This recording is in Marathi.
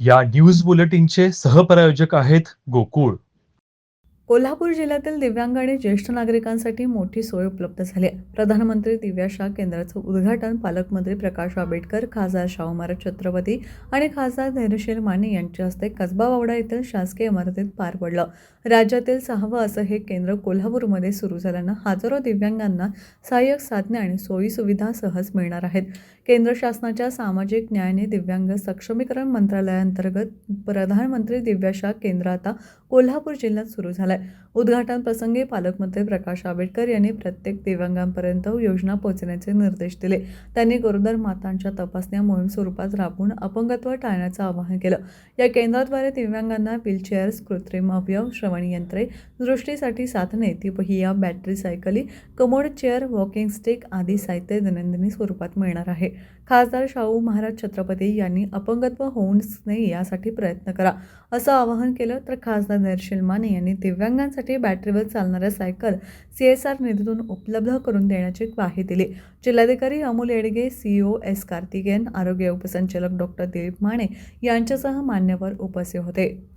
या न्यूज बुलेटिनचे सहप्रायोजक आहेत गोकुळ. कोल्हापूर जिल्ह्यातील दिव्यांग आणि ज्येष्ठ नागरिकांसाठी मोठी सोय उपलब्ध झाली आहे. प्रधानमंत्री दिव्याशा केंद्राचं उद्घाटन पालकमंत्री प्रकाश आंबेडकर, खासदार शाहू महाराज छत्रपती आणि खासदार धैर्यशील माने यांच्या हस्ते कसबा वावडा येथील शासकीय इमारतीत पार पडलं. राज्यातील 6वं असं हे केंद्र कोल्हापूरमध्ये सुरू झाल्यानं हजारो दिव्यांगांना सहाय्यक साधने आणि सोयीसुविधा सहज मिळणार आहेत. केंद्र शासनाच्या सामाजिक न्याय आणि दिव्यांग सक्षमीकरण मंत्रालयाअंतर्गत प्रधानमंत्री दिव्याशा केंद्र आता कोल्हापूर जिल्ह्यात सुरू झालंय. उद्घाटन प्रसंगी पालकमंत्री प्रकाश आंबेडकर यांनी प्रत्येक दिव्यांगांपर्यंत योजना पोहोचण्याचे निर्देश दिले. त्यांनी गरोदर मातांच्या तपासण्या मोहीम स्वरूपात राबवून अपंगत्व टाळण्याचं आवाहन केलं. या केंद्राद्वारे दिव्यांगांना व्हीलचेअर्स, कृत्रिम अवयव, श्रवण यंत्रे, दृष्टीसाठी साधने, ती पहिया, बॅटरी सायकली, कमोड चेअर, वॉकिंग स्टिक आदी साहित्य दैनंदिन स्वरूपात मिळणार आहे. खासदार शाहू महाराज छत्रपती यांनी अपंगत्व होऊच नये यासाठी प्रयत्न करा असं आवाहन केलं. तर खासदार धैर्यशील माने यांनी दिव्यांगांसाठी बॅटरीवर चालणाऱ्या सायकल CSR निधीतून उपलब्ध करून देण्याची ग्वाही दिली. जिल्हाधिकारी अमोल येडगे, CEO S कार्तिकेयन, आरोग्य उपसंचालक डॉ. दिलीप माने यांच्यासह मान्यवर उपस्थित होते.